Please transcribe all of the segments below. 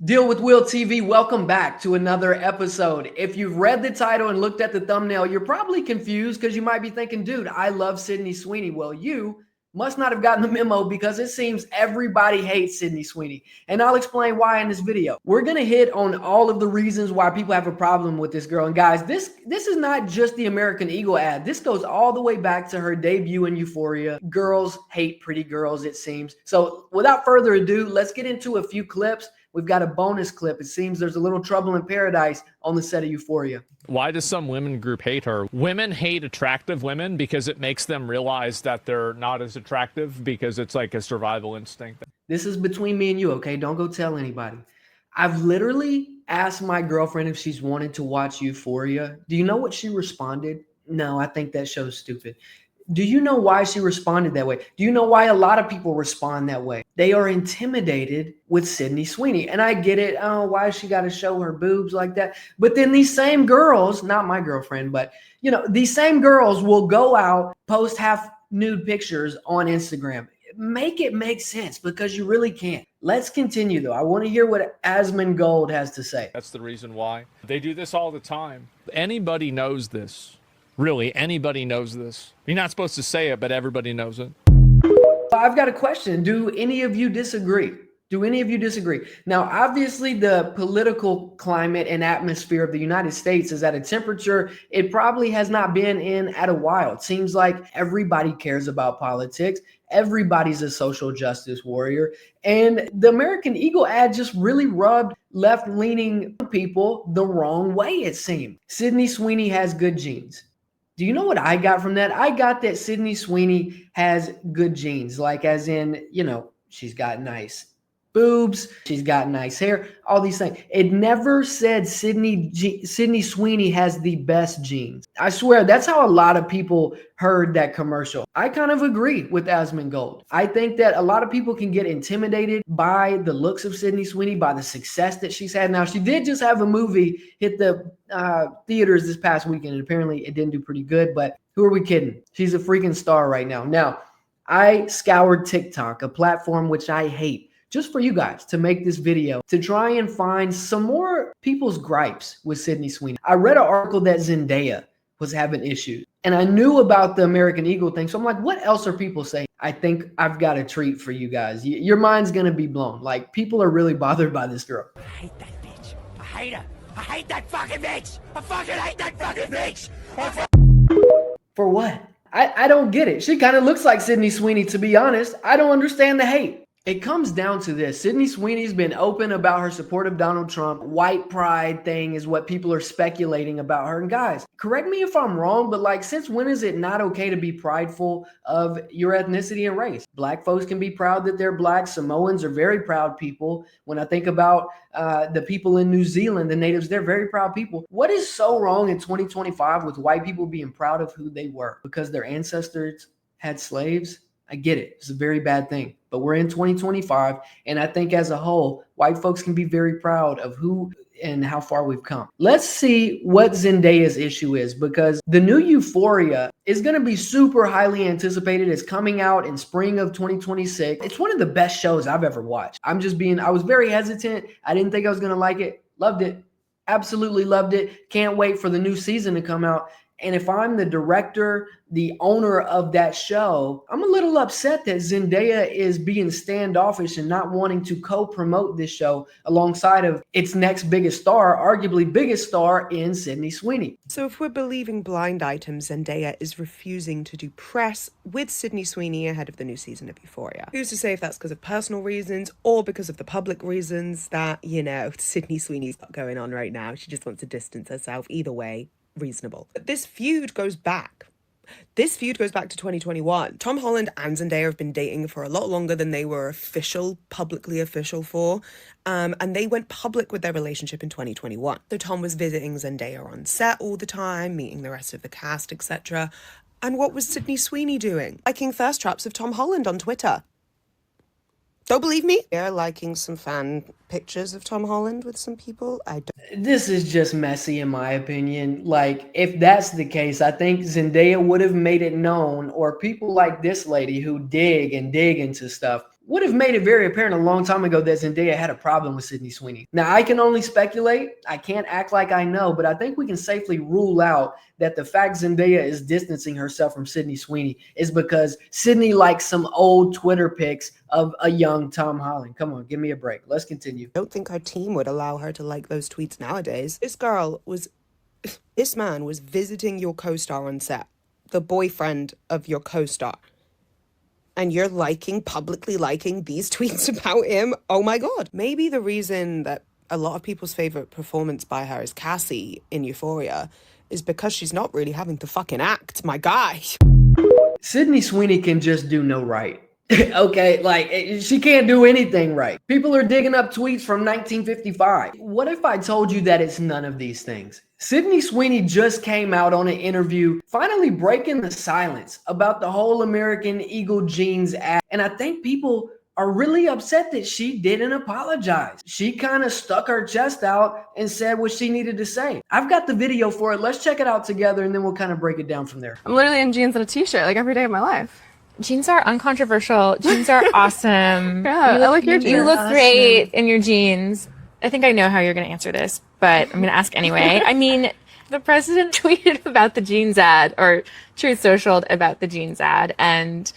Deal with Will TV, welcome back to another episode. If you've read the title and looked at the thumbnail, you're probably confused because you might be thinking, dude, I love Sydney Sweeney. Well, you must not have gotten the memo because it seems everybody hates Sydney Sweeney. And I'll explain why in this video. We're going to hit on all of the reasons why people have a problem with this girl. And guys, this is not just the American Eagle ad. This goes all the way back to her debut in Euphoria. Girls hate pretty girls, it seems. So without further ado, let's get into a few clips. We've got a bonus clip. It seems there's a little trouble in paradise on the set of Euphoria. Why does some women group hate her? Women hate attractive women because it makes them realize that they're not as attractive because it's like a survival instinct. This is between me and you, okay? Don't go tell anybody. I've literally asked my girlfriend if she's wanted to watch Euphoria. Do you know what she responded? No, I think that show's stupid. Do you know why she responded that way? Do you know why a lot of people respond that way? They are intimidated with Sydney Sweeney. And I get it. Oh, why she got to show her boobs like that? But then these same girls, not my girlfriend, but these same girls will go out, post half nude pictures on Instagram. Make it make sense because you really can't. Let's continue though. I want to hear what Asmund Gold has to say. That's the reason why. They do this all the time. Anybody knows this. Really, anybody knows this. You're not supposed to say it, but everybody knows it. I've got a question. Do any of you disagree? Do any of you disagree? Now, obviously, the political climate and atmosphere of the United States is at a temperature it probably has not been in at a while. It seems like everybody cares about politics. Everybody's a social justice warrior. And the American Eagle ad just really rubbed left-leaning people the wrong way, it seemed. Sydney Sweeney has good genes. Do you know what I got from that? I got that Sydney Sweeney has good genes, like as in, she's got nice boobs, she's got nice hair, all these things. It never said Sydney Sweeney has the best genes. I swear, that's how a lot of people heard that commercial. I kind of agree with Asmund Gold. I think that a lot of people can get intimidated by the looks of Sydney Sweeney, by the success that she's had. Now, she did just have a movie hit the theaters this past weekend, and apparently it didn't do pretty good, but who are we kidding? She's a freaking star right now. Now, I scoured TikTok, a platform which I hate, just for you guys to make this video, to try and find some more people's gripes with Sydney Sweeney. I read an article that Zendaya was having issues, and I knew about the American Eagle thing. So I'm like, what else are people saying? I think I've got a treat for you guys. Your mind's going to be blown. Like, people are really bothered by this girl. I hate that bitch. I hate her. I hate that fucking bitch. I fucking hate that fucking bitch. For what? I don't get it. She kind of looks like Sydney Sweeney, to be honest. I don't understand the hate. It comes down to this. Sydney Sweeney's been open about her support of Donald Trump. White pride thing is what people are speculating about her. And guys, correct me if I'm wrong, but since when is it not okay to be prideful of your ethnicity and race? Black folks can be proud that they're black. Samoans are very proud people. When I think about the people in New Zealand, the natives, they're very proud people. What is so wrong in 2025 with white people being proud of who they were? Because their ancestors had slaves? I get it. It's a very bad thing. But we're in 2025, and I think as a whole, white folks can be very proud of who and how far we've come. Let's see what Zendaya's issue is, because the new Euphoria is going to be super highly anticipated. It's coming out in spring of 2026. It's one of the best shows I've ever watched. I was very hesitant. I didn't think I was going to like it. Loved it. Absolutely loved it. Can't wait for the new season to come out. And if I'm the director, the owner of that show, I'm a little upset that Zendaya is being standoffish and not wanting to co-promote this show alongside of its next biggest star, arguably biggest star in Sydney Sweeney. So if we're believing blind items, Zendaya is refusing to do press with Sydney Sweeney ahead of the new season of Euphoria. Who's to say if that's because of personal reasons or because of the public reasons that, Sydney Sweeney's got going on right now. She just wants to distance herself. Either way, reasonable. But this feud goes back. This feud goes back to 2021. Tom Holland and Zendaya have been dating for a lot longer than they were publicly official for. And they went public with their relationship in 2021. So Tom was visiting Zendaya on set all the time, meeting the rest of the cast, etc. And what was Sydney Sweeney doing? Liking thirst traps of Tom Holland on Twitter. Don't believe me? They're liking some fan pictures of Tom Holland with some people. This is just messy in my opinion. If that's the case, I think Zendaya would have made it known, or people like this lady who dig into stuff would have made it very apparent a long time ago that Zendaya had a problem with Sydney Sweeney. Now, I can only speculate. I can't act like I know, but I think we can safely rule out that the fact Zendaya is distancing herself from Sydney Sweeney is because Sydney likes some old Twitter pics of a young Tom Holland. Come on, give me a break. Let's continue. I don't think her team would allow her to like those tweets nowadays. This man was visiting your co-star on set, the boyfriend of your co-star. And you're publicly liking these tweets about him. Oh my God. Maybe the reason that a lot of people's favorite performance by her is Cassie in Euphoria is because she's not really having to fucking act, my guy. Sydney Sweeney can just do no right. Okay, like she can't do anything right. People are digging up tweets from 1955. What if I told you that it's none of these things? Sydney Sweeney just came out on an interview, finally breaking the silence about the whole American Eagle jeans ad. And I think people are really upset that she didn't apologize. She kind of stuck her chest out and said what she needed to say. I've got the video for it. Let's check it out together and then we'll kind of break it down from there. I'm literally in jeans and a t-shirt like every day of my life. Jeans are uncontroversial. Jeans are awesome. Yeah, I like your jeans. You look great in your jeans. I think I know how you're going to answer this, but I'm going to ask anyway. I mean, the president tweeted about the jeans ad, or Truth Socialed about the jeans ad, and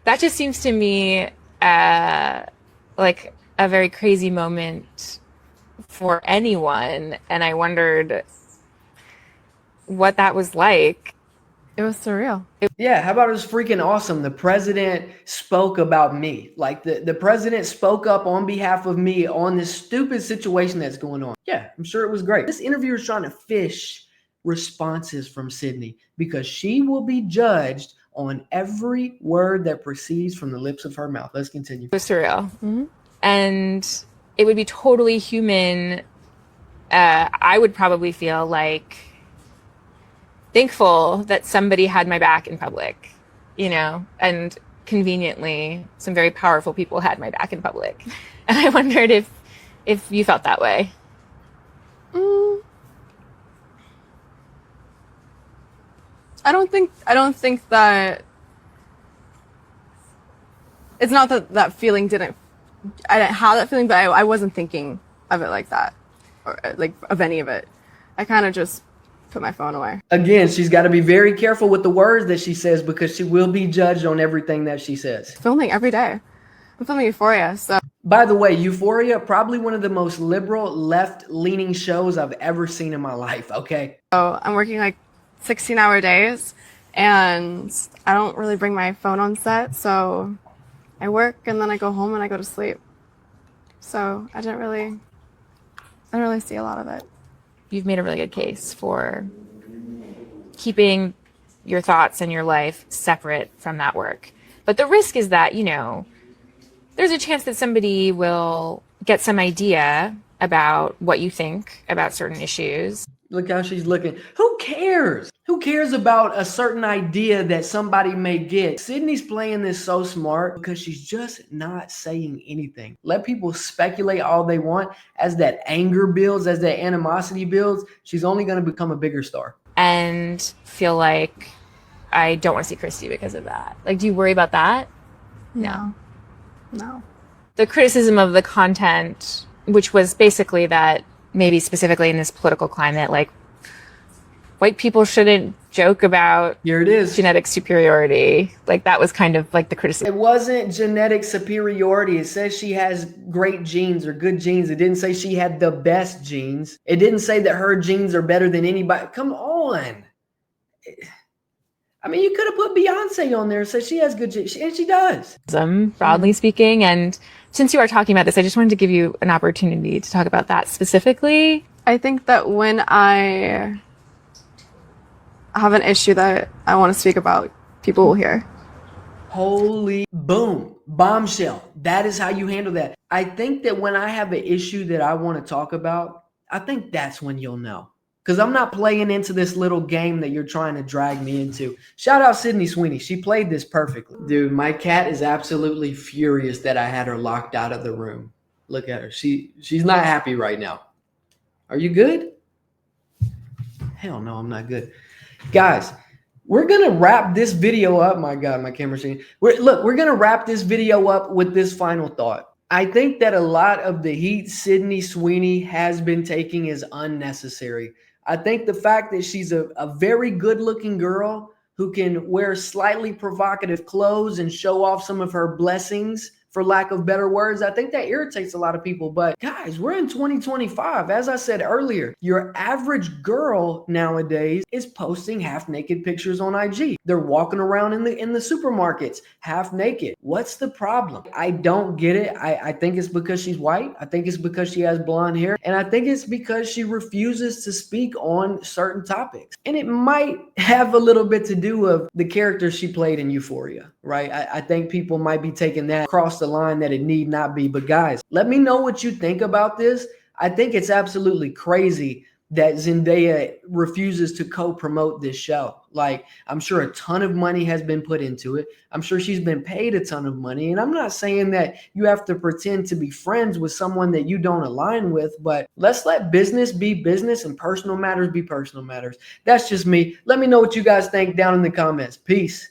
that just seems to me like a very crazy moment for anyone, and I wondered what that was like. It was surreal. Yeah, how about it was freaking awesome? The president spoke about me. Like the president spoke up on behalf of me on this stupid situation that's going on. Yeah, I'm sure it was great. This interviewer is trying to fish responses from Sydney because she will be judged on every word that proceeds from the lips of her mouth. Let's continue. It was surreal. Mm-hmm. And it would be totally human. I would probably feel like thankful that somebody had my back in public, you know, and conveniently some very powerful people had my back in public. And I wondered if you felt that way. I don't think that it's not that feeling I didn't have that feeling, but I wasn't thinking of it like that, or like of any of it. I kind of just put my phone away. Again, she's got to be very careful with the words that she says because she will be judged on everything that she says. Filming every day. I'm filming Euphoria, so. By the way, Euphoria, probably one of the most liberal, left-leaning shows I've ever seen in my life, okay? So I'm working like 16-hour days, and I don't really bring my phone on set, so I work and then I go home and I go to sleep. So I didn't really see a lot of it. You've made a really good case for keeping your thoughts and your life separate from that work. But the risk is that, you know, there's a chance that somebody will get some idea about what you think about certain issues. Look how she's looking. Who cares? Who cares about a certain idea that somebody may get? Sydney's playing this so smart because she's just not saying anything. Let people speculate all they want. As that anger builds, as that animosity builds, she's only going to become a bigger star. And feel like I don't want to see Christy because of that. Like, do you worry about that? No. The criticism of the content, which was basically that maybe specifically in this political climate, like white people shouldn't joke about here it is genetic superiority. Like that was kind of like the criticism. It wasn't genetic superiority. It says she has great genes or good genes. It didn't say she had the best genes. It didn't say that her genes are better than anybody. Come on. I mean, you could have put Beyonce on there and said she has good genes, and she does. Broadly speaking, and since you are talking about this, I just wanted to give you an opportunity to talk about that specifically. I think that when I have an issue that I want to speak about, people will hear. Holy boom, bombshell. That is how you handle that. I think that when I have an issue that I want to talk about, I think that's when you'll know. Because I'm not playing into this little game that you're trying to drag me into. Shout out Sydney Sweeney. She played this perfectly. Dude, my cat is absolutely furious that I had her locked out of the room. Look at her. She's not happy right now. Are you good? Hell no, I'm not good. Guys, We're going to wrap this video up. My God, my camera's shaking. We're going to wrap this video up with this final thought. I think that a lot of the heat Sydney Sweeney has been taking is unnecessary. I think the fact that she's a very good looking girl who can wear slightly provocative clothes and show off some of her blessings, for lack of better words, I think that irritates a lot of people. But guys, we're in 2025. As I said earlier, your average girl nowadays is posting half naked pictures on IG. They're walking around in the supermarkets half naked. What's the problem? I don't get it. I think it's because she's white. I think it's because she has blonde hair. And I think it's because she refuses to speak on certain topics. And it might have a little bit to do with the character she played in Euphoria, right? I think people might be taking that across the line that it need not be. But guys, let me know what you think about this. I think it's absolutely crazy that Zendaya refuses to co-promote this show. Like, I'm sure a ton of money has been put into it. I'm sure she's been paid a ton of money. And I'm not saying that you have to pretend to be friends with someone that you don't align with, but let's let business be business and personal matters be personal matters. That's just me. Let me know what you guys think down in the comments. Peace.